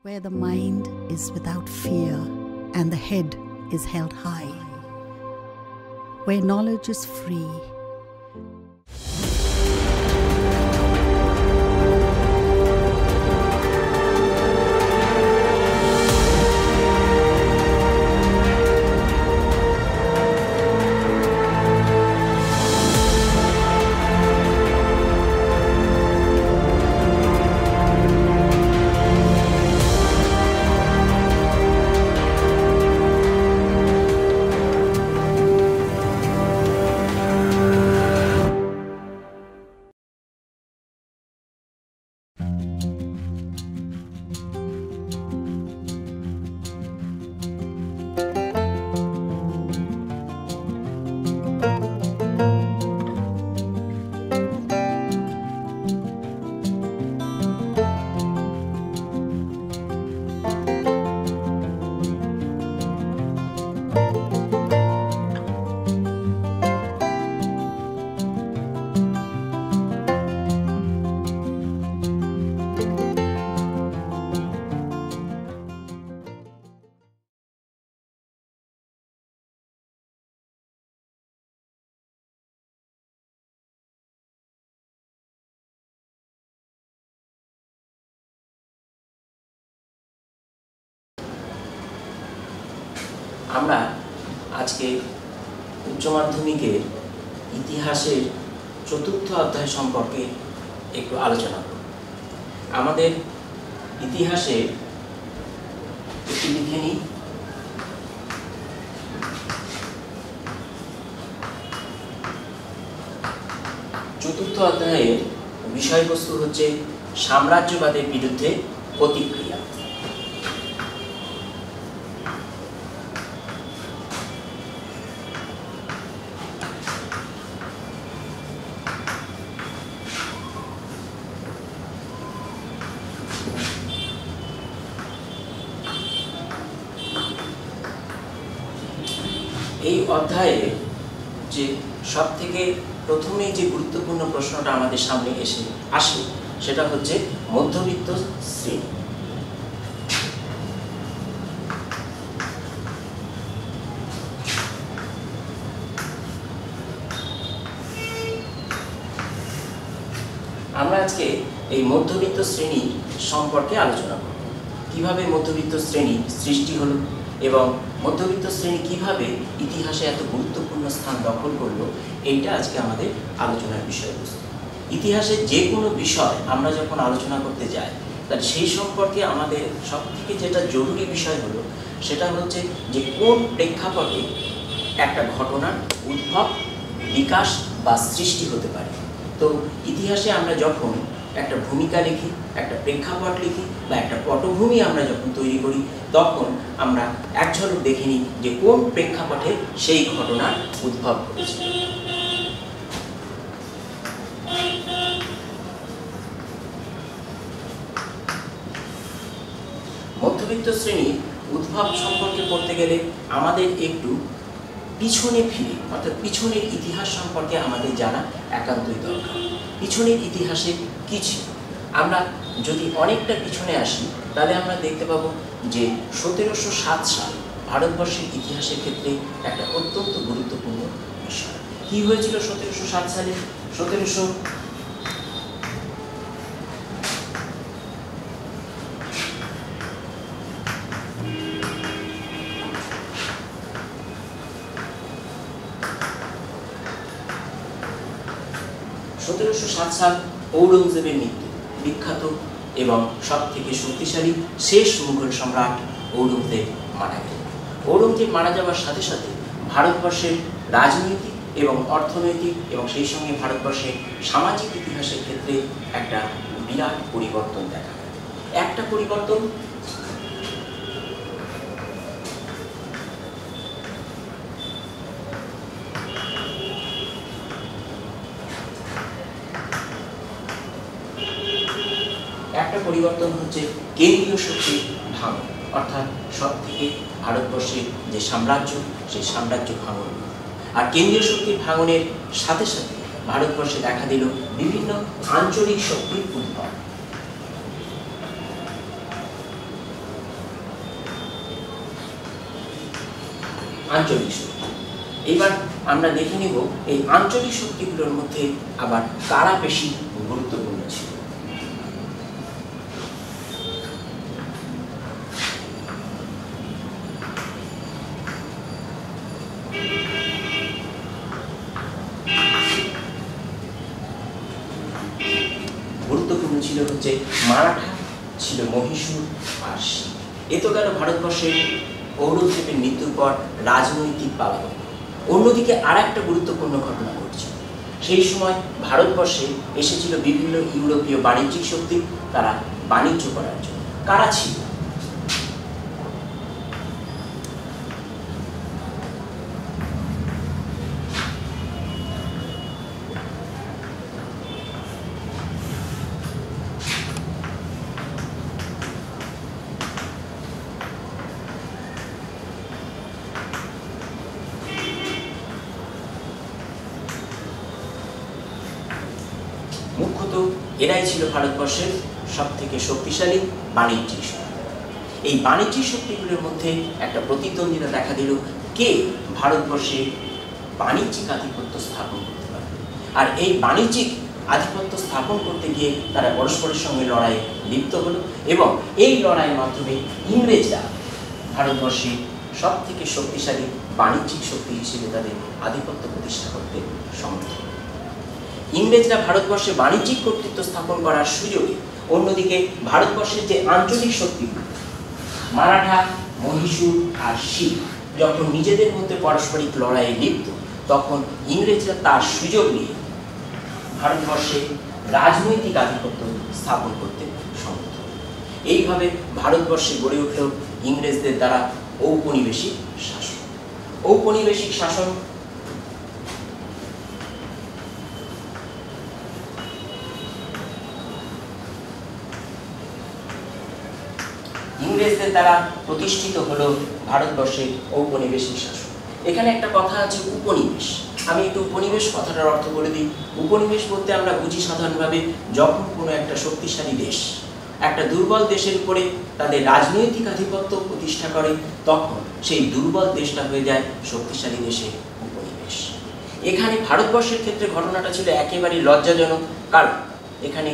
where the mind is without fear and the head is held high, where knowledge is free. আমরা আজকে উচ্চ মাধ্যমিকের ইতিহাসের চতুর্থ অধ্যায় সম্পর্কে একটু আলোচনা করব। আমাদের ইতিহাসে একটি লিখে নিই, চতুর্থ অধ্যায়ের বিষয়বস্তু হচ্ছে সাম্রাজ্যবাদের বিরুদ্ধে প্রতিক্রিয়া। এই অধ্যায়ে যে সবথেকে প্রথমে যে গুরুত্বপূর্ণ প্রশ্নটা আমাদের সামনে আসে সেটা হচ্ছে মধ্যবিত্ত শ্রেণী। আমরা আজকে এই মধ্যবিত্ত শ্রেণী সম্পর্কে আলোচনা করব। কিভাবে মধ্যবিত্ত শ্রেণী সৃষ্টি হলো এবং মধ্যবিত্ত শ্রেণী কিভাবে ইতিহাসে এত গুরুত্বপূর্ণ স্থান দখল করলো, এইটা আজকে আমাদের আলোচনার বিষয়বস্তু। ইতিহাসের যে কোনো বিষয় আমরা যখন আলোচনা করতে যাই, তাহলে সেই সম্পর্কে আমাদের সবথেকে যেটা জরুরি বিষয় হলো সেটা হচ্ছে যে কোন প্রেক্ষাপটে একটা ঘটনার উদ্ভব, বিকাশ বা সৃষ্টি হতে পারে। তো ইতিহাসে আমরা যখন একটা ভূমিকা লিখি, একটা প্রেক্ষাপট লিখি বা একটা পটভূমি আমরা যখন তৈরি করি, তখন আমরা এক ঝলক দেখে নিই যে কোন প্রেক্ষাপটে সেই ঘটনার উদ্ভব ঘটেছে। মধ্যবিত্ত শ্রেণীর উদ্ভব সম্পর্কে পড়তে গেলে আমাদের একটু পিছনে ফিরে, অর্থাৎ পিছনের ইতিহাস সম্পর্কে আমাদের জানা একান্তই দরকার। পিছনের ইতিহাসে কি ছিল? আমরা যদি অনেকটা পিছনে আসি তাহলে আমরা দেখতে পাবো যে 1707 সাল ভারতবর্ষের ইতিহাসের ক্ষেত্রে একটা অত্যন্ত গুরুত্বপূর্ণ বিষয়। কি হয়েছিল 1707 সালে? 1707 সাল ঔরঙ্গজেবের মৃত্যু। বিখ্যাত এবং সব থেকে শক্তিশালী শেষ মুঘল সম্রাট ঔরঙ্গজেব মারা গেলেন। ঔরঙ্গজেব মারা যাওয়ার সাথে সাথে ভারতবর্ষের রাজনৈতিক এবং অর্থনৈতিক এবং সেই সঙ্গে ভারতবর্ষের সামাজিক ইতিহাসের ক্ষেত্রে একটা বিরাট পরিবর্তন দেখা গেল। একটা পরিবর্তন হচ্ছে কেন্দ্রীয় শক্তির ভাঙন, অর্থাৎ সব থেকে ভারতবর্ষের যে সাম্রাজ্য, সেই সাম্রাজ্য ভাঙন। আর কেন্দ্রীয় শক্তির ভাঙনের সাথে সাথে ভারতবর্ষে দেখা দিল বিভিন্ন আঞ্চলিক শক্তির উদ্ভব। আঞ্চলিক শক্তি। এবার আমরা দেখে নেব এই আঞ্চলিক শক্তিগুলোর মধ্যে আবার কারা বেশি গুরুত্বপূর্ণ ছিল। গুরুত্বপূর্ণ ছিল হচ্ছে মারাঠা, ছিল মহীশূর আর শিখ। এ তো গেল ভারতবর্ষের ঔরঙ্গজেবের মৃত্যুর পর রাজনৈতিক পালাবদল। অন্যদিকে আর একটা গুরুত্বপূর্ণ ঘটনা ঘটছে। সেই সময় ভারতবর্ষে এসেছিল বিভিন্ন ইউরোপীয় বাণিজ্যিক শক্তি, তারা বাণিজ্য করার জন্য। কারা ছিল? মুখ্যত এরাই ছিল ভারতবর্ষের সবথেকে শক্তিশালী বাণিজ্যিক শক্তি। এই বাণিজ্যিক শক্তিগুলোর মধ্যে একটা প্রতিদ্বন্দ্বিতা দেখা দিল, কে ভারতবর্ষে বাণিজ্যিক আধিপত্য স্থাপন করতে পারে। আর এই বাণিজ্যিক আধিপত্য স্থাপন করতে গিয়ে তারা পরস্পরের সঙ্গে লড়াইয়ে লিপ্ত হলো এবং এই লড়াইয়ের মাধ্যমে ইংরেজরা ভারতবর্ষে সবথেকে শক্তিশালী বাণিজ্যিক শক্তি হিসেবে তাদের আধিপত্য প্রতিষ্ঠা করতে সমর্থ হলো। ইংরেজরা ভারতবর্ষে বাণিজ্যিক কর্তৃত্ব স্থাপন করার সুযোগে অন্যদিকে ভারতবর্ষের যে আঞ্চলিক শক্তিগুলো মারাঠা, মহীশূর আর শিখ যখন নিজেদের মধ্যে পারস্পরিক লড়াইয়ে লিপ্ত, তখন ইংরেজরা তার সুযোগ নিয়ে ভারতবর্ষে রাজনৈতিক আধিপত্য স্থাপন করতে সমর্থ হল। এইভাবে ভারতবর্ষে গড়ে উঠল ইংরেজদের দ্বারা ঔপনিবেশিক শাসন। ঔপনিবেশিক শাসন ইংরেজদের দ্বারা প্রতিষ্ঠিত হলো ভারতবর্ষে ঔপনিবেশিক শাসন। এখানে একটা কথা আছে উপনিবেশ। আমি একটু উপনিবেশ কথাটার অর্থ বলে দিই। উপনিবেশ বলতে আমরা বুঝি সাধারণভাবে যখন কোনো একটা শক্তিশালী দেশ একটা দুর্বল দেশের উপরে তাদের রাজনৈতিক আধিপত্য প্রতিষ্ঠা করে, তখন সেই দুর্বল দেশটা হয়ে যায় শক্তিশালী দেশের উপনিবেশ। এখানে ভারতবর্ষের ক্ষেত্রে ঘটনাটা ছিল একেবারে লজ্জাজনক, কারণ এখানে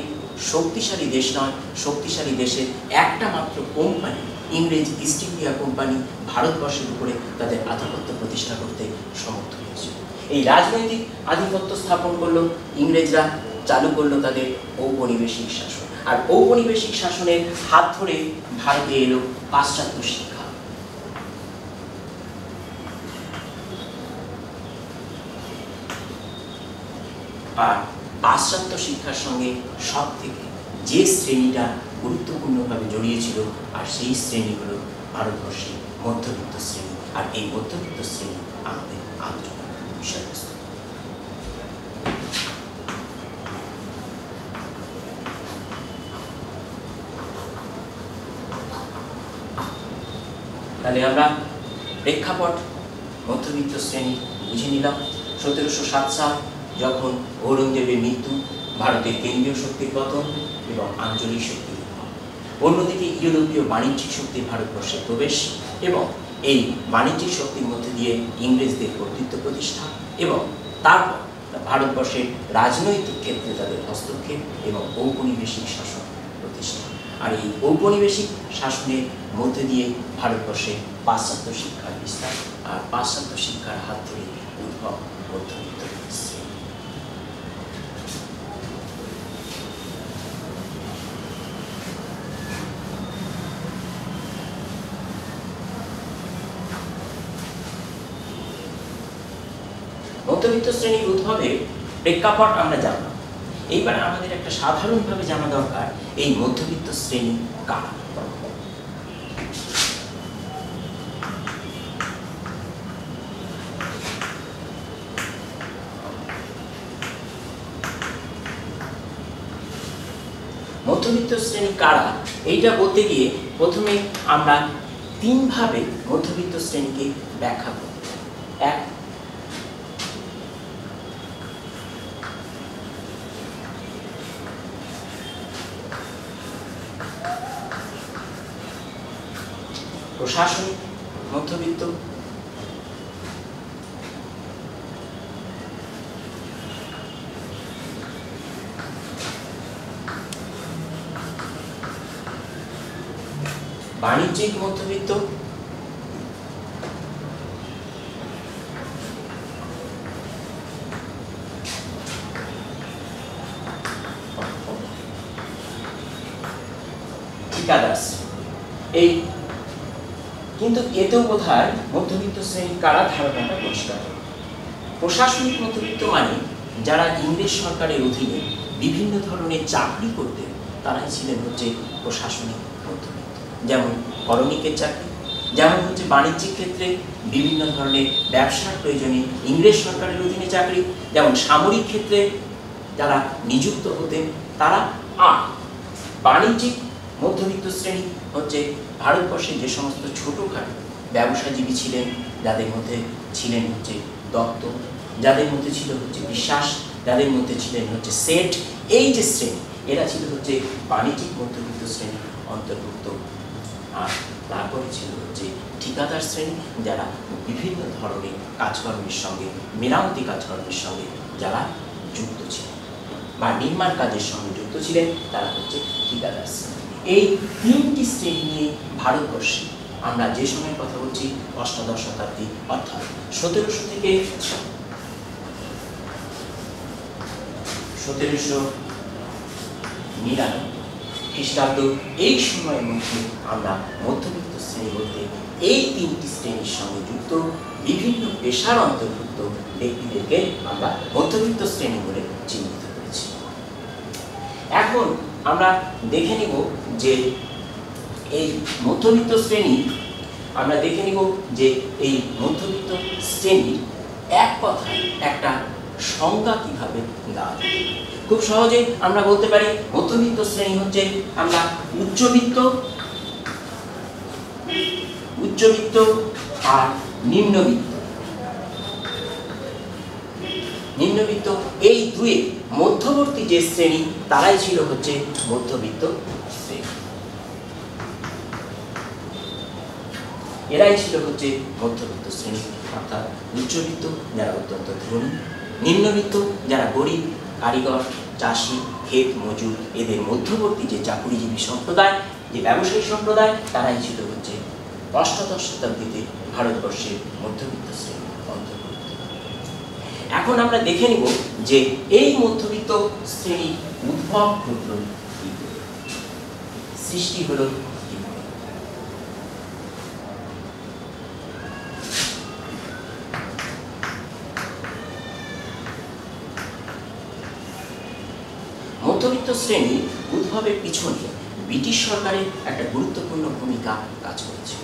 শক্তিশালী দেশ নয়, শক্তিশালী দেশের একটা মাত্র কোম্পানি, ইংরেজ ইস্ট ইন্ডিয়া কোম্পানি ভারতবর্ষের উপরে তাদের আধিপত্য প্রতিষ্ঠা করতে সমর্থ হয়েছিল। এই রাজনৈতিক আধিপত্য স্থাপন করলো ইংরেজরা, চালু করলো তাদের ঔপনিবেশিক শাসন। আর ঔপনিবেশিক শাসনের হাত ধরে ভারতে এলো পাশ্চাত্য শিক্ষা। আর পাশ্চাত্য শিক্ষার সঙ্গে সব থেকে যে শ্রেণীটা গুরুত্বপূর্ণভাবে জড়িয়েছিল, আর সেই শ্রেণী হলো ভারতবর্ষের মধ্যবিত্ত শ্রেণী। আর এই মধ্যবিত্ত শ্রেণী আমাদের আলোচনার বিষয়বস্তু। তাহলে আমরা প্রেক্ষাপট মধ্যবিত্ত শ্রেণী বুঝে নিলাম। 1707 সাল যখন ঔরঙ্গজেবের মৃত্যু, ভারতের কেন্দ্রীয় শক্তির পতন এবং আঞ্চলিক শক্তির উদ্ভব। অন্যদিকে ইউরোপীয় বাণিজ্যিক শক্তির ভারতবর্ষে প্রবেশ এবং এই বাণিজ্যিক শক্তির মধ্যে দিয়ে ইংরেজদের কর্তৃত্ব প্রতিষ্ঠা এবং তারপর ভারতবর্ষের রাজনৈতিক ক্ষেত্রে তাদের হস্তক্ষেপ এবং ঔপনিবেশিক শাসন প্রতিষ্ঠা। আর এই ঔপনিবেশিক শাসনের মধ্যে দিয়ে ভারতবর্ষে পাশ্চাত্য শিক্ষার বিস্তার, আর পাশ্চাত্য শিক্ষার হাত ধরে উদ্ভব মধ্যবিত্ত শ্রেণী। মধ্যবিত্ত শ্রেণীর উদ্ভবের প্রেক্ষাপট আমরা জানলাম। এইবার আমাদের একটা সাধারণভাবে জানা দরকার, এই মধ্যবিত্ত শ্রেণী কারা। মধ্যবিত্ত শ্রেণী কারা এইটা বলতে গিয়ে প্রথমে আমরা তিনভাবে মধ্যবিত্ত শ্রেণীকে ব্যাখ্যা করব। এক, প্রশাসনিক মধ্যবিত্ত। বাণিজ্যিক মধ্যবিত্ত, ঠিকাদার শ্রেণী। এই কিন্তু এতেও বোধহয় মধ্যবিত্ত শ্রেণীর কারা ধারণাটা পরিষ্কার। প্রশাসনিক মধ্যবিত্ত মানে যারা ইংরেজ সরকারের অধীনে বিভিন্ন ধরনের চাকরি করতেন তারাই ছিলেন হচ্ছে প্রশাসনিক মধ্যবিত্ত। যেমন করণিকের চাকরি, যেমন হচ্ছে বাণিজ্যিক ক্ষেত্রে বিভিন্ন ধরনের ব্যবসার প্রয়োজনে ইংরেজ সরকারের অধীনে চাকরি, যেমন সামরিক ক্ষেত্রে যারা নিযুক্ত হতেন তারা। আর বাণিজ্যিক মধ্যবিত্ত শ্রেণী হচ্ছে ভারতবর্ষে যে সমস্ত ছোটোখাটো ব্যবসাজীবী ছিলেন, যাদের মধ্যে ছিলেন হচ্ছে দত্ত, যাদের মধ্যে ছিল হচ্ছে বিশ্বাস, যাদের মধ্যে ছিলেন হচ্ছে সেঠ, এই যে শ্রেণী এরা ছিল হচ্ছে বাণিজ্যিক মধ্যবিত্ত শ্রেণীর অন্তর্ভুক্ত। আর তারপরে ছিল হচ্ছে ঠিকাদার শ্রেণী, যারা বিভিন্ন ধরনের কাজকর্মের সঙ্গে, মেরামতি কাজকর্মের সঙ্গে যারা যুক্ত ছিলেন বা নির্মাণ কাজের সঙ্গে যুক্ত ছিলেন, তারা হচ্ছে ঠিকাদার শ্রেণী। এই তিনটি শ্রেণী নিয়ে ভারতবর্ষে আমরা যে সময়ের কথা বলছি অষ্টাদশ শতাব্দী, অর্থাৎ 1700 থেকে 1799 খ্রিস্টাব্দ, এই সময়ের মধ্যে আমরা মধ্যবিত্ত শ্রেণী বলতে এই তিনটি শ্রেণীর সঙ্গে যুক্ত বিভিন্ন পেশার অন্তর্ভুক্ত ব্যক্তিদেরকে আমরা মধ্যবিত্ত শ্রেণী বলে চিহ্নিত করেছি। এখন আমরা দেখে নিব যে এই মধ্যবিত্ত শ্রেণী এক কথায় একটা সংজ্ঞা কিভাবে দেওয়া যায়। খুব সহজে আমরা বলতে পারি মধ্যবিত্ত শ্রেণী হচ্ছে আমরা উচ্চবিত্ত আর নিম্নবিত্ত এই দুয়ে মধ্যবর্তী যে শ্রেণী তারাই ছিল হচ্ছে মধ্যবিত্ত শ্রেণী। এরাই ছিল হচ্ছে মধ্যবিত্ত শ্রেণী, অর্থাৎ উচ্চবিত্ত যারা অত্যন্ত ধনী, নিম্নবিত্ত যারা গরিব, কারিগর, চাষি, ক্ষেত মজুর, এদের মধ্যবর্তী যে চাকুরিজীবী সম্প্রদায়, যে ব্যবসায়ী সম্প্রদায়, তারাই ছিল হচ্ছে অষ্টাদশ শতাব্দীতে ভারতবর্ষের মধ্যবিত্ত শ্রেণী অন্তর্ভুক্ত। এখন আমরা দেখে নিব যে এই মধ্যবিত্ত শ্রেণীর উদ্ভব ঘটল, সৃষ্টি হলো কিভাবে। মধ্যবিত্ত শ্রেণীর উদ্ভবের পিছনে ব্রিটিশ সরকারের একটা গুরুত্বপূর্ণ ভূমিকা কাজ করেছে।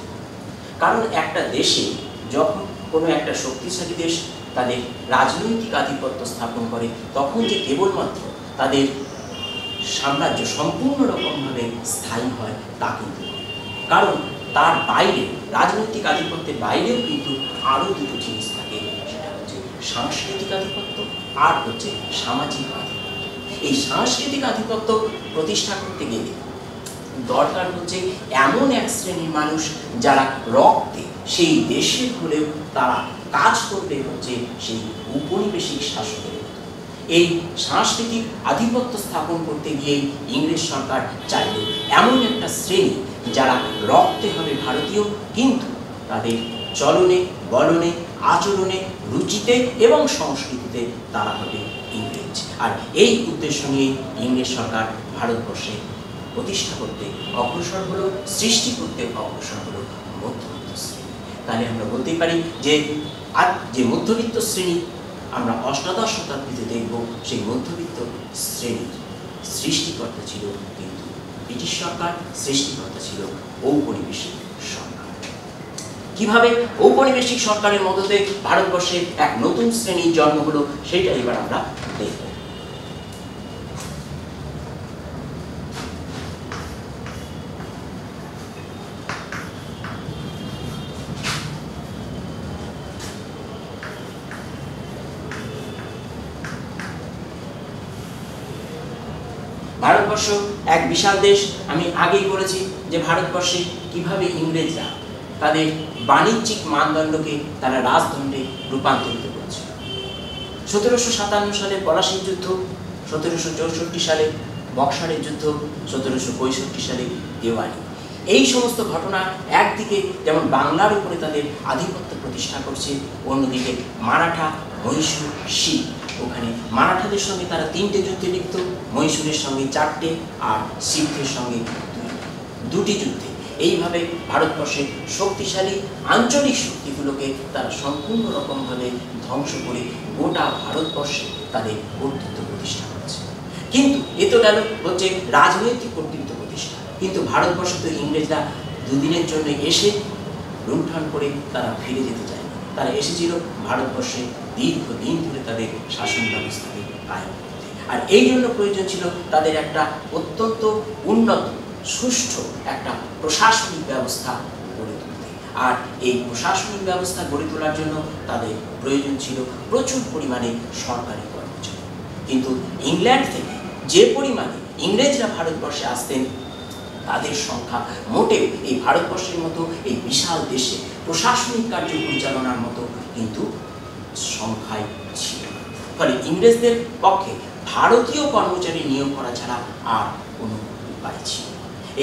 কারণ একটা দেশে যখন কোনো একটা শক্তিশালী দেশ তাদের রাজনৈতিক আধিপত্য স্থাপন করে, তখন যে কেবলমাত্র তাদের সাম্রাজ্য সম্পূর্ণ রকমভাবে স্থায়ী হয় তা কিন্তু, কারণ তার বাইরে, রাজনৈতিক আধিপত্যের বাইরেও কিন্তু আরও দুটো জিনিস থাকে, সেটা হচ্ছে সাংস্কৃতিক আধিপত্য আর হচ্ছে সামাজিক আধিপত্য। এই সাংস্কৃতিক আধিপত্য প্রতিষ্ঠা করতে গেলে দরকার হচ্ছে এমন এক শ্রেণীর মানুষ যারা রক্তে সেই দেশের হলেও তারা কাজ করবে হচ্ছে সেই উপনিবেশিক শাসকের। এই সাংস্কৃতিক আধিপত্য স্থাপন করতে গিয়ে ইংরেজ সরকার চাইল এমন একটা শ্রেণী যারা রক্তে হবে ভারতীয়, কিন্তু তাদের চলনে, বলনে, আচরণে, রুচিতে এবং সংস্কৃতিতে তারা হবে ইংরেজ। আর এই উদ্দেশ্য নিয়ে ইংরেজ সরকার ভারতবর্ষে প্রতিষ্ঠা করতে অগ্রসর হলো, সৃষ্টি করতে অগ্রসর হলো মধ্যবিত্ত শ্রেণী। তাহলে আমরা বলতেই পারি যে আর যে মধ্যবিত্ত শ্রেণী আমরা অষ্টাদশ শতাব্দীতে দেখব, সেই মধ্যবিত্ত শ্রেণীর সৃষ্টিকর্তা ছিল কিন্তু ব্রিটিশ সরকার, সৃষ্টিকর্তা ছিল ঔপনিবেশিক সরকার। কিভাবে ঔপনিবেশিক সরকারের মদতে ভারতবর্ষে এক নতুন শ্রেণীর জন্ম হলো, সেটা এবার আমরা দেখব। ভারতবর্ষ এক বিশাল দেশ। আমি আগেই বলেছি যে ভারতবর্ষে কিভাবে ইংরেজরা তাদের বাণিজ্যিক মানদণ্ডকে তারা রাজদণ্ডে রূপান্তরিত করেছে। 1757 সালে পলাশীর যুদ্ধ, 1764 সালে বক্সারের যুদ্ধ, 1765 সালে দেওয়ানি, এই সমস্ত ঘটনা একদিকে যেমন বাংলার উপরে তাদের আধিপত্য প্রতিষ্ঠা করছে, অন্যদিকে মারাঠা, মহীশূর, শিখ, ওখানে মারাঠাদের সঙ্গে তারা 3টে যুদ্ধে লিপ্ত, মহীশূরের সঙ্গে 4টে, আর শিখদের সঙ্গে 2টি যুদ্ধে। এইভাবে ভারতবর্ষের শক্তিশালী আঞ্চলিক শক্তিগুলোকে তারা সম্পূর্ণ রকমভাবে ধ্বংস করে গোটা ভারতবর্ষে তাদের কর্তৃত্ব প্রতিষ্ঠা করেছে। কিন্তু এ তো গেল হচ্ছে রাজনৈতিক কর্তৃত্ব প্রতিষ্ঠা, কিন্তু ভারতবর্ষে তো ইংরেজরা দুদিনের জন্য এসে লুণ্ঠন করে তারা ফিরে যেতে চায়। তারা এসেছিল ভারতবর্ষে দীর্ঘদিন ধরে তাদের শাসন ব্যবস্থাকে কায়েম করতে, আর এই জন্য প্রয়োজন ছিল তাদের একটা অত্যন্ত উন্নত সুষ্ঠু একটা প্রশাসনিক ব্যবস্থা গড়ে তুলতে। আর এই প্রশাসনিক ব্যবস্থা গড়ে তোলার জন্য তাদের প্রয়োজন ছিল প্রচুর পরিমাণে সরকারি কর্মচারী। কিন্তু ইংল্যান্ড থেকে যে পরিমাণে ইংরেজরা ভারতবর্ষে আসতেন, তাদের সংখ্যা মোটেও এই ভারতবর্ষের মতো এই বিশাল দেশে প্রশাসনিক কার্য পরিচালনার মতো কিন্তু সংখ্যায় ছিল। ফলে ইংরেজদের পক্ষে ভারতীয় কর্মচারী নিয়োগ করা ছাড়া আর কোনো উপায় ছিল।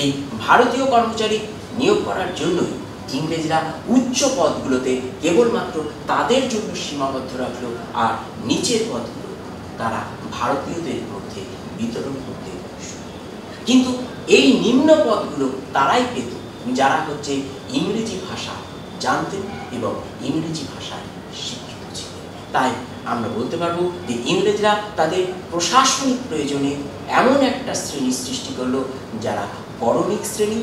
এই ভারতীয় কর্মচারী নিয়োগ করার জন্যই ইংরেজরা উচ্চ পদগুলোতে কেবলমাত্র তাদের জন্য সীমাবদ্ধ রাখল, আর নিচের পদগুলো তারা ভারতীয়দের মধ্যে বিতরণ করতে শুরু করল। কিন্তু এই নিম্ন পদগুলো তারাই পেত যারা হচ্ছে ইংরেজি ভাষা জানতেন এবং ইংরেজি ভাষায় শিক্ষিত ছিলেন। তাই আমরা বলতে পারবো যে ইংরেজরা তাদের প্রশাসনিক প্রয়োজনে এমন একটা শ্রেণী সৃষ্টি করলো যারা করণিক শ্রেণী,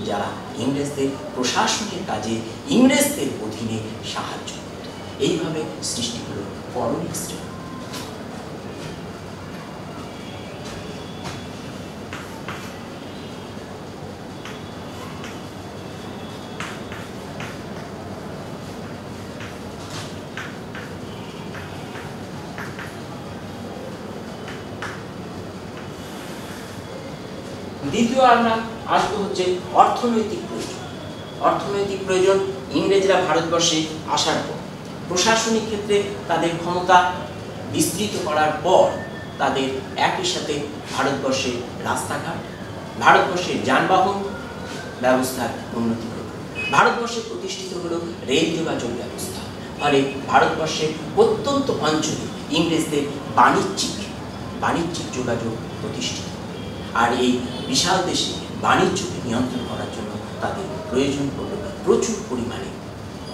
যারা ইংরেজদের প্রশাসনের কাজে ইংরেজদের অধীনে সাহায্য করত। এইভাবে সৃষ্টি হলো করণিক শ্রেণী। দ্বিতীয় আমরা আসবো হচ্ছে অর্থনৈতিক প্রয়োজন। অর্থনৈতিক প্রয়োজন ইংরেজরা ভারতবর্ষে আসার পর প্রশাসনিক ক্ষেত্রে তাদের ক্ষমতা বিস্তৃত করার পর তাদের একই সাথে ভারতবর্ষের রাস্তাঘাট, ভারতবর্ষের যানবাহন ব্যবস্থার উন্নতি হল, ভারতবর্ষে প্রতিষ্ঠিত হলো রেল যোগাযোগ ব্যবস্থা। ফলে ভারতবর্ষের প্রত্যন্ত অঞ্চলে ইংরেজদের বাণিজ্যিক যোগাযোগ প্রতিষ্ঠিত। আর এই বিশাল দেশে বাণিজ্যকে নিয়ন্ত্রণ করার জন্য তাদের প্রয়োজন পড়ল প্রচুর পরিমাণে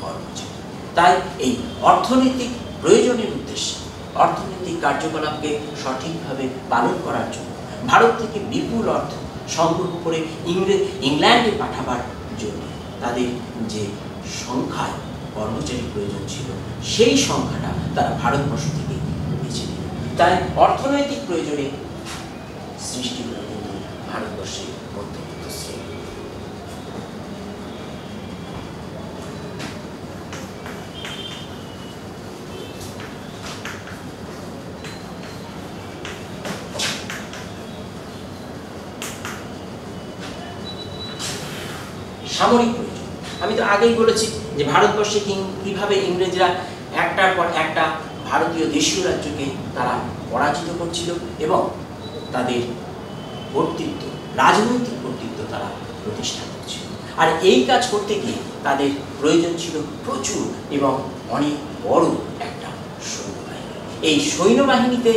কর্মচারী। তাই এই অর্থনৈতিক প্রয়োজনের উদ্দেশ্যে অর্থনৈতিক কার্যকলাপকে সঠিকভাবে পালন করার জন্য ভারত থেকে বিপুল অর্থ সংগ্রহ করে ইংল্যান্ডে পাঠাবার জন্য তাদের যে সংখ্যায় কর্মচারী প্রয়োজন ছিল, সেই সংখ্যাটা তারা ভারতবর্ষ থেকে বেছে নিল। তাই অর্থনৈতিক প্রয়োজনে সৃষ্টি হল কিন্তু ভারতবর্ষের মধ্যবিত্ত শ্রেণী। সামরিক প্রয়োজন। আমি তো আগেই বলেছি যে ভারতবর্ষে কিভাবে ইংরেজরা একটার পর একটা ভারতীয় দেশীয় রাজ্যকে তারা পরাজিত করছিল এবং তাদের কর্তৃত্ব, রাজনৈতিক কর্তৃত্ব তারা প্রতিষ্ঠা করছিল। আর এই কাজ করতে গিয়ে তাদের প্রয়োজন ছিল প্রচুর এবং অনেক বড় একটা সৈন্যবাহিনী। এই সৈন্যবাহিনীতে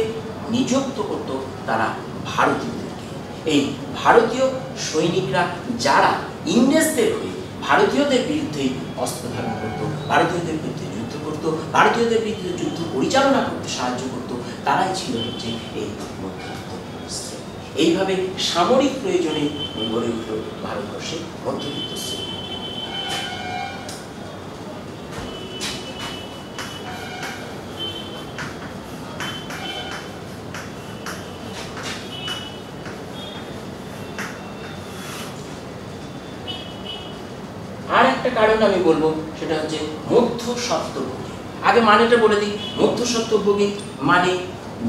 নিযুক্ত করত তারা ভারতীয়দেরকে। এই ভারতীয় সৈনিকরা যারা ইংরেজদের হয়ে ভারতীয়দের বিরুদ্ধে অস্ত্র ধারণ করত, ভারতীয়দের বিরুদ্ধে যুদ্ধ করত, ভারতীয়দের বিরুদ্ধে যুদ্ধ পরিচালনা করতে সাহায্য করত, তারাই ছিল হচ্ছে এই মধ্যবিত্ত শ্রেণী। এইভাবে সামরিক প্রয়োজনে গড়ে উঠল ভারতবর্ষের মধ্যবিত্ত শ্রেণী। আর একটা কারণ আমি বলবো, সেটা হচ্ছে মধ্যস্বত্বভোগী। আগে মানেটা বলে দিই, মধ্যস্বত্বভোগী মানে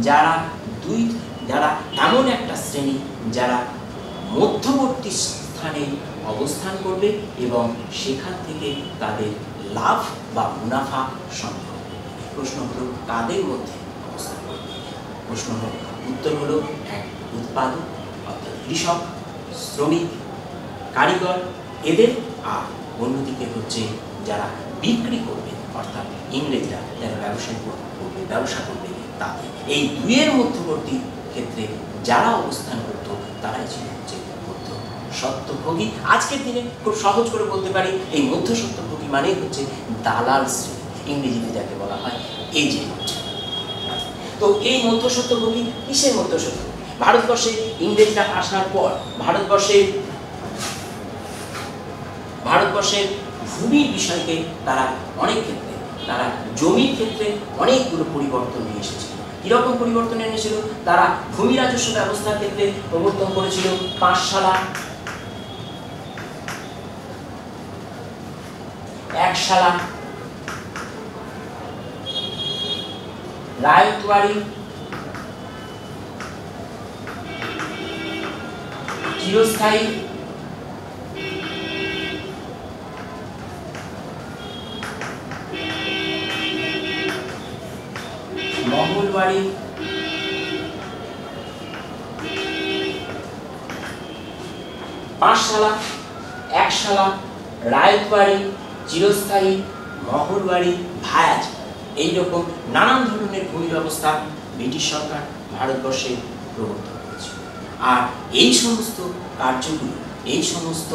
যারা এমন একটা শ্রেণী যারা মধ্যবর্তী স্থানে অবস্থান করবে এবং সেখান থেকে তাদের লাভ বা মুনাফা সম্ভব। প্রশ্ন হলো কাদের মধ্যে অবস্থান করবে? উত্তর হলো এক উৎপাদক অর্থাৎ কৃষক, শ্রমিক, কারিগর এদের, আর অন্যদিকে হচ্ছে যারা বিক্রি করবে অর্থাৎ ইংরেজরা যারা ব্যবসা করবে তাদের। এই দুইয়ের মধ্যবর্তী ক্ষেত্রে যারা অবস্থান করত তারাই ছিল হচ্ছে মধ্য সত্যভোগী। আজকের দিনে খুব সহজ করে বলতে পারি এই মধ্য সত্যভোগী মানে হচ্ছে দালাল শ্রেণী, ইংরেজিতে যাকে বলা হয় এজেন্ট। তো এই মধ্য সত্যভোগী কিসের মধ্য সত্যভোগী? ভারতবর্ষে ইংরেজরা আসার পর ভারতবর্ষের ভূমির বিষয়কে তারা অনেক ক্ষেত্রে, তারা জমির ক্ষেত্রে অনেকগুলো পরিবর্তন নিয়ে এসেছিল। কিরকম পরিবর্তন এনেছিল? তারা ভূমি রাজস্ব ব্যবস্থার ক্ষেত্রে প্রবর্তন করেছিল পাঁচশালা, একশালা, রায়তবাড়ি, চিরস্থায়ী, মহলবাড়ি, পাঁচশালা, একশালা, রায়তবাড়ি, চিরস্থায়ী, মহলবাড়ি, ভায়াজ, এইরকম নানান ধরনের ভূমি ব্যবস্থা ব্রিটিশ সরকার ভারতবর্ষে প্রবর্তন করেছে। আর এই সমস্ত কার্যগুলো, এই সমস্ত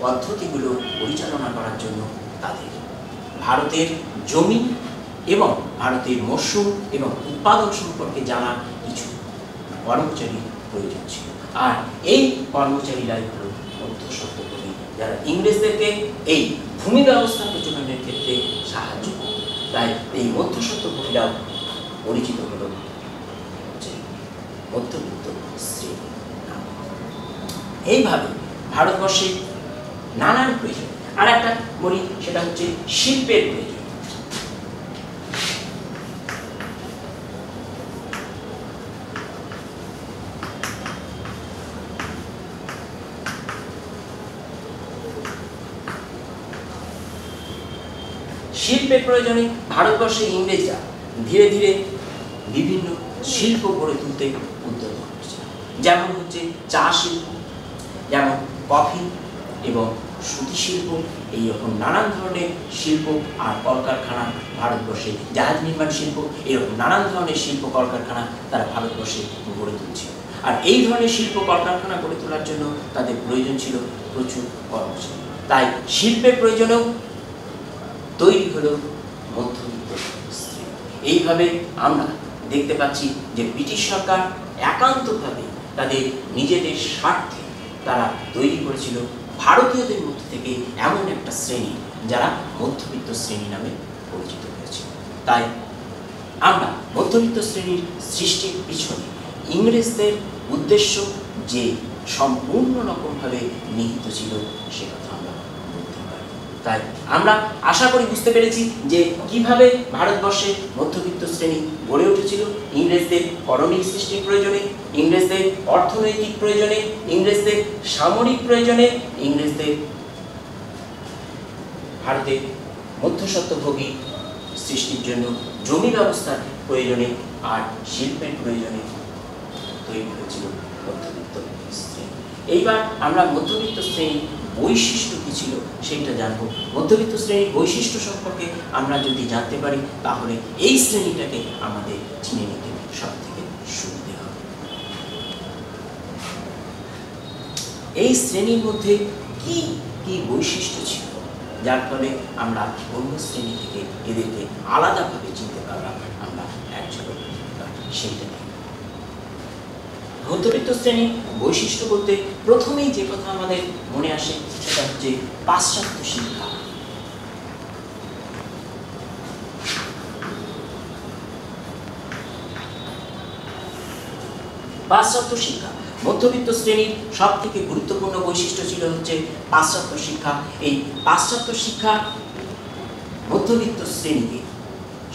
পদ্ধতিগুলো পরিচালনা করার জন্য তাদের ভারতের জমি এবং ভারতের মৌসুম এবং উৎপাদন সম্পর্কে জানা কিছু কর্মচারীর প্রয়োজন ছিল। আর এই কর্মচারীরাই হল মধ্য সত্যভোগী, যারা ইংরেজদেরকে এই ভূমি ব্যবস্থা প্রচলনের ক্ষেত্রে সাহায্য করে। তাই এই মধ্য সত্যভোগীরাও পরিচিত হল মধ্যবিত্ত শ্রেণী। এইভাবে ভারতবর্ষে নানান প্রয়োজন। আর একটা বলি, সেটা হচ্ছে শিল্পের প্রয়োজন। শিল্পের প্রয়োজনে ভারতবর্ষে ইংরেজরা ধীরে ধীরে বিভিন্ন শিল্প গড়ে তুলতে উদ্যত হয়েছে। যেমন হচ্ছে চা শিল্প, যেমন কফি এবং সুতি শিল্প, এইরকম নানান ধরনের শিল্প আর কলকারখানা ভারতবর্ষে, জাহাজ নির্মাণ শিল্প, এরকম নানান ধরনের শিল্প কলকারখানা তারা ভারতবর্ষে গড়ে তুলছিল। আর এই ধরনের শিল্প কলকারখানা গড়ে তোলার জন্য তাদের প্রয়োজন ছিল প্রচুর কর্মচারী। তাই শিল্পের প্রয়োজনেও তৈরি হলো মধ্যবিত্ত শ্রেণী। এইভাবে আমরা দেখতে পাচ্ছি যে ব্রিটিশ সরকার একান্তভাবে তাদের নিজেদের স্বার্থে তারা তৈরি করেছিল ভারতীয়দের মধ্যে থেকে এমন একটা শ্রেণী যারা মধ্যবিত্ত শ্রেণী নামে পরিচিত হয়েছে। তাই আমরা মধ্যবিত্ত শ্রেণীর সৃষ্টির পিছনে ইংরেজদের উদ্দেশ্য যে সম্পূর্ণ রকমভাবে নিহিত ছিল সে কথা আমরা বলতে পারি। তাই আমরা আশা করি বুঝতে পেরেছি যে কিভাবে ভারতবর্ষে মধ্যবিত্ত শ্রেণী গড়ে উঠেছিল ইংরেজদের করণিক সৃষ্টির প্রয়োজনে, ইংরেজদের অর্থনৈতিক প্রয়োজনে, ইংরেজদের সামরিক প্রয়োজনে, ইংরেজদের ভারতের মধ্যস্বত্বভোগী সৃষ্টির জন্য জমি ব্যবস্থার প্রয়োজনে আর শিল্পের প্রয়োজনে তৈরি হয়েছিল মধ্যবিত্ত শ্রেণী। এইবার আমরা মধ্যবিত্ত শ্রেণীর বৈশিষ্ট্য কী ছিল সেইটা জানবো। মধ্যবিত্ত শ্রেণীর বৈশিষ্ট্য সম্পর্কে আমরা যদি জানতে পারি তাহলে এই শ্রেণীটাকে আমাদের চিনে নিতে সব থেকে সুবিধে হবে। এই শ্রেণীর মধ্যে কি কি বৈশিষ্ট্য ছিল যার ফলে আমরা অন্য শ্রেণী থেকে এদেরকে আলাদাভাবে চিনতে পারলাম, আমরা একজন সেইটা নিয়ে। মধ্যবিত্ত শ্রেণীর বৈশিষ্ট্য বলতে প্রথমেই যে কথা আমাদের মনে আসে সেটা হচ্ছে পাশ্চাত্য শিক্ষা। পাশ্চাত্য শিক্ষা মধ্যবিত্ত শ্রেণীর সব থেকে গুরুত্বপূর্ণ বৈশিষ্ট্য ছিল হচ্ছে পাশ্চাত্য শিক্ষা। এই পাশ্চাত্য শিক্ষা মধ্যবিত্ত শ্রেণীকে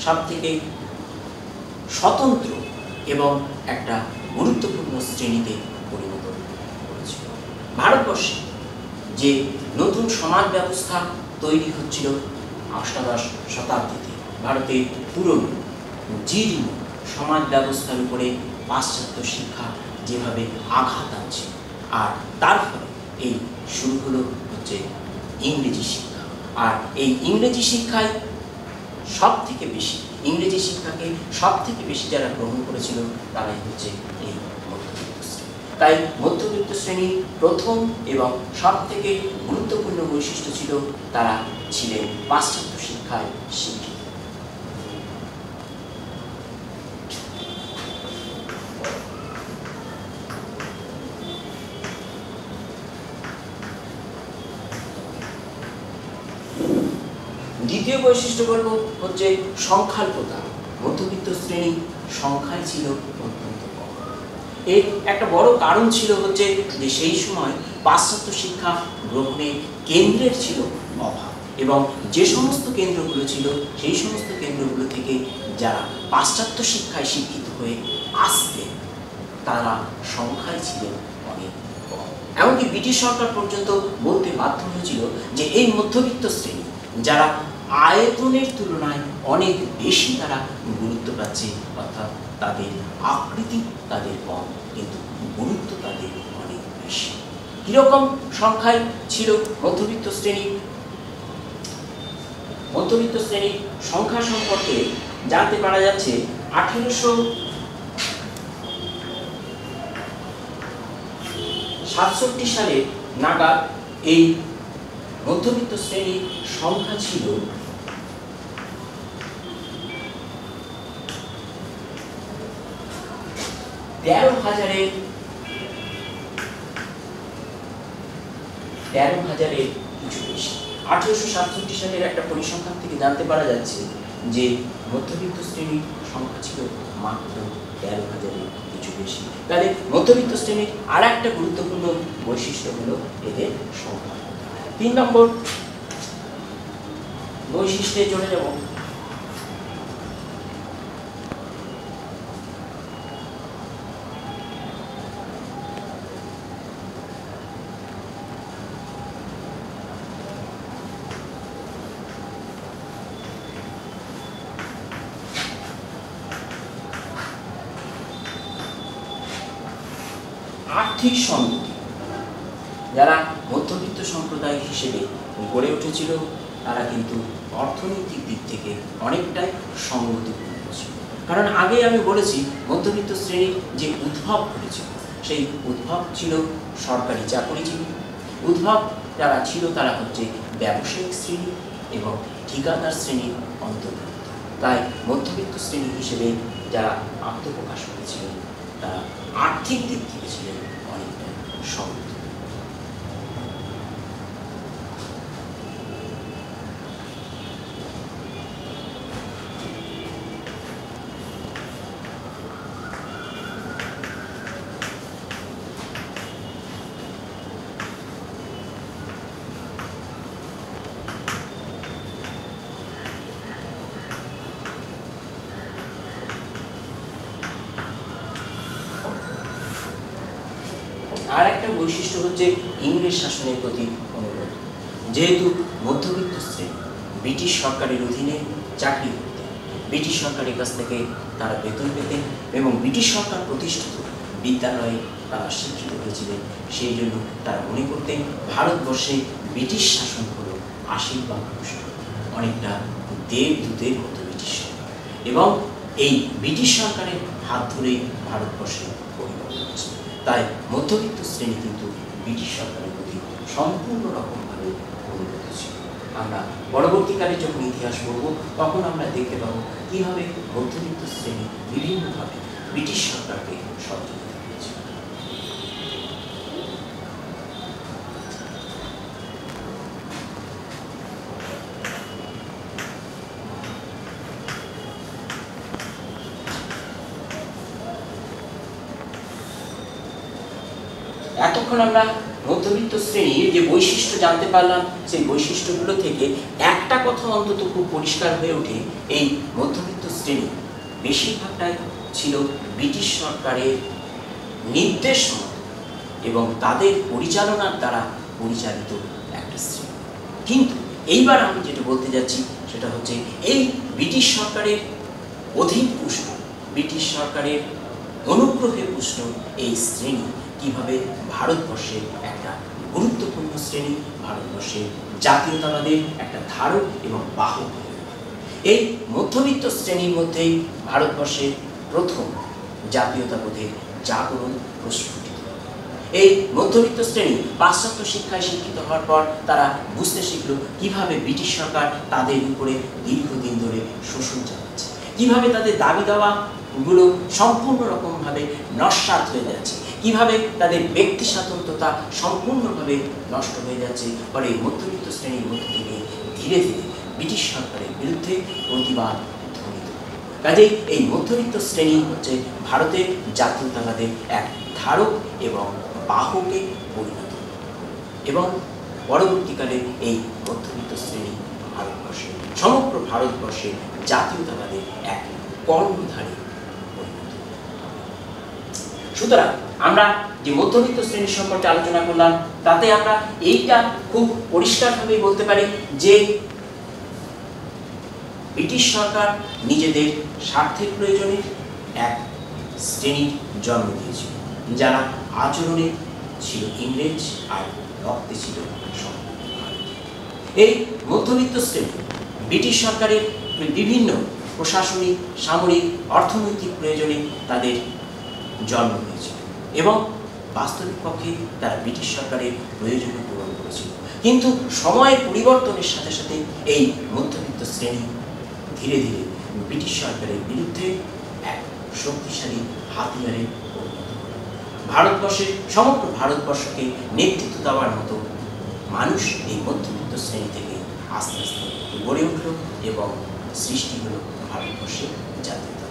সব থেকে স্বতন্ত্র এবং একটা গুরুত্বপূর্ণ শ্রেণীতে পরিণত করেছিল। ভারতবর্ষে যে নতুন সমাজ ব্যবস্থা তৈরি হচ্ছিল অষ্টাদশ শতাব্দীতে, ভারতের পুরনো জীর্ণ সমাজ ব্যবস্থার উপরে পাশ্চাত্য শিক্ষা যেভাবে আঘাত আনছে, আর তার ফলে এই শুরু হলো হচ্ছে ইংরেজি শিক্ষা। আর এই ইংরেজি শিক্ষায় ইংরেজি শিক্ষাকে সব থেকে বেশি যারা গ্রহণ করেছিল তারাই হচ্ছে এই মধ্যবিত্ত শ্রেণী। তাই মধ্যবিত্ত শ্রেণীর প্রথম এবং সব থেকে গুরুত্বপূর্ণ বৈশিষ্ট্য ছিল তারা ছিলেন পাশ্চাত্য শিক্ষায় শিক্ষিত। দ্বিতীয় বৈশিষ্ট্য বলবো হচ্ছে সংখ্যাল্পতা। মধ্যবিত্ত শ্রেণী সংখ্যায় ছিল অত্যন্ত কম। এর একটা বড় কারণ ছিল হচ্ছে যে সেই সময় পাশ্চাত্য শিক্ষা গ্রহণে কেন্দ্রের ছিল অভাব, এবং যে সমস্ত কেন্দ্রগুলো ছিল সেই সমস্ত কেন্দ্রগুলো থেকে যারা পাশ্চাত্য শিক্ষায় শিক্ষিত হয়ে আসতেন তারা সংখ্যায় ছিলেন অনেক কম। এমনকি ব্রিটিশ সরকার পর্যন্ত বলতে বাধ্য হয়েছিল যে এই মধ্যবিত্ত শ্রেণী যারা আয়তনের তুলনায় অনেক বেশি তারা গুরুত্ব পাচ্ছে, অর্থাৎ তাদের আকৃতি তাদের কম কিন্তু গুরুত্ব তাদের অনেক বেশি। কিরকম সংখ্যায় ছিল মধ্যবিত্ত শ্রেণী? মধ্যবিত্ত শ্রেণীর সংখ্যা সম্পর্কে জানতে পারা যাচ্ছে 1867 সালে নাগাদ এই মধ্যবিত্ত শ্রেণীর সংখ্যা ছিল 13,000-এর কিছু বেশি। 1867 সালের একটা পরিসংখ্যান থেকে জানতে পারা যাচ্ছে যে মধ্যবিত্ত শ্রেণীর সংখ্যা ছিল মাত্র 13,000-এর কিছু বেশি। তাহলে মধ্যবিত্ত শ্রেণীর আর একটা গুরুত্বপূর্ণ বৈশিষ্ট্য হলো এদের সংখ্যা। 3 নম্বর বৈশিষ্ট্যে চলে যাব। আর্থিক সংগতি। যারা মধ্যবিত্ত সম্প্রদায় হিসেবে গড়ে উঠেছিল তারা কিন্তু অর্থনৈতিক দিক থেকে অনেকটাই সংগতিপূর্ণ ছিল। কারণ আগে আমি বলেছি মধ্যবিত্ত শ্রেণীর যে উদ্ভব ঘটেছিল সেই উদ্ভব ছিল সরকারি চাকরিজীবী। উদ্ভব যারা ছিল তারা হচ্ছে ব্যবসায়িক শ্রেণী এবং ঠিকাদার শ্রেণীর অন্তর্ভুক্ত। তাই মধ্যবিত্ত শ্রেণী হিসেবে যারা আত্মপ্রকাশ করেছিলেন তারা আর্থিক দিক থেকে ছিলেন অনেকটা সমৃদ্ধ। আর একটা বৈশিষ্ট্য হচ্ছে ইংরেজ শাসনের প্রতি অনুরোধ। যেহেতু মধ্যবিত্ত শ্রেণী ব্রিটিশ সরকারের অধীনে চাকরি করতেন, ব্রিটিশ সরকারের কাছ থেকে তারা বেতন পেতেন এবং ব্রিটিশ সরকার প্রতিষ্ঠিত বিদ্যালয়ে তারা শিক্ষিত হয়েছিলেন, সেই জন্য তারা মনে করতেন ভারতবর্ষে ব্রিটিশ শাসন হল আশীর্বাদ পুষ্ট, অনেকটা দেবদূতের মতো ব্রিটিশ সরকার, এবং এই ব্রিটিশ সরকারের হাত ধরেই ভারতবর্ষে পরিবর্তন হচ্ছে। তাই মধ্যবিত্ত শ্রেণী কিন্তু ব্রিটিশ সরকারের প্রতি সম্পূর্ণ রকমভাবে অনুগত ছিল। আমরা পরবর্তীকালে যখন ইতিহাস পড়ব তখন আমরা দেখতে পাবো কীভাবে মধ্যবিত্ত শ্রেণী বিভিন্নভাবে ব্রিটিশ সরকারকে সহযোগিতা করেছে। এতক্ষণ আমরা মধ্যবিত্ত শ্রেণীর যে বৈশিষ্ট্য জানতে পারলাম, সেই বৈশিষ্ট্যগুলো থেকে একটা কথা অন্তত খুব পরিষ্কার হয়ে ওঠে, এই মধ্যবিত্ত শ্রেণী বেশিরভাগটাই ছিল ব্রিটিশ সরকারের নির্দেশ মতো এবং তাদের পরিচালনার দ্বারা পরিচালিত একটা শ্রেণী। কিন্তু এইবার আমি যেটা বলতে যাচ্ছি সেটা হচ্ছে এই ব্রিটিশ সরকারের অধীন পুষ্ট, ব্রিটিশ সরকারের অনুগ্রহে পুষ্ট এই শ্রেণী কিভাবে ভারতবর্ষের একটা গুরুত্বপূর্ণ শ্রেণী ভারতবর্ষের জাতীয়তাবাদের একটা ধারক এবং বাহক। এই মধ্যবিত্ত শ্রেণীর মধ্যেই ভারতবর্ষের প্রথম জাতীয়তাবোধের জাগরণ প্রস্ফুটিত। এই মধ্যবিত্ত শ্রেণী পাশ্চাত্য শিক্ষায় শিক্ষিত হওয়ার পর তারা বুঝতে শিখল কিভাবে ব্রিটিশ সরকার তাদের উপরে দীর্ঘদিন ধরে শোষণ চালাচ্ছে, কিভাবে তাদের দাবি দাওয়াগুলো সম্পূর্ণ রকমভাবে নস্যাৎ হয়ে যাচ্ছে, কিভাবে তাদের ব্যক্তি স্বাতন্ত্র্যতা সম্পূর্ণভাবে নষ্ট হয়ে যাচ্ছে। ফলে এই মধ্যবিত্ত শ্রেণীর মধ্য থেকে ধীরে ধীরে ব্রিটিশ সরকারের বিরুদ্ধে প্রতিবাদ ধ্বনিত। কাজেই এই মধ্যবিত্ত শ্রেণী হচ্ছে ভারতের জাতীয়তাবাদের এক ধারক এবং বাহকে পরিণত, এবং পরবর্তীকালে এই মধ্যবিত্ত শ্রেণী ভারতবর্ষে সমগ্র ভারতবর্ষের জাতীয়তাবাদের এক কর্ণধারে পরিণত। সুতরাং আমরা যে মধ্যবিত্ত শ্রেণীর সম্পর্কে আলোচনা করলাম, তাতে আমরা এইটা খুব পরিষ্কারভাবে বলতে পারি যে ব্রিটিশ সরকার নিজেদের স্বার্থের প্রয়োজনে এক শ্রেণীর জন্ম দিয়েছিল, যারা আচরণে ছিল ইংরেজ আর রক্তে ছিল সম্পূর্ণ ভারতীয়। এই মধ্যবিত্ত শ্রেণী ব্রিটিশ সরকারের বিভিন্ন প্রশাসনিক, সামরিক, অর্থনৈতিক প্রয়োজনে তাদের জন্ম হয়েছিল এবং বাস্তবিক পক্ষে তারা ব্রিটিশ সরকারের প্রয়োজনও পূরণ করেছিল। কিন্তু সময়ের পরিবর্তনের সাথে সাথে এই মধ্যবিত্ত শ্রেণী ধীরে ধীরে ব্রিটিশ সরকারের বিরুদ্ধে এক শক্তিশালী হাতিয়ারে পরিণত হল। ভারতবর্ষের সমগ্র ভারতবর্ষকে নেতৃত্ব দেওয়ার মতো মানুষ এই মধ্যবিত্ত শ্রেণী থেকে আস্তে আস্তে গড়ে উঠল এবং সৃষ্টি হল ভারতবর্ষের জাতীয়তা।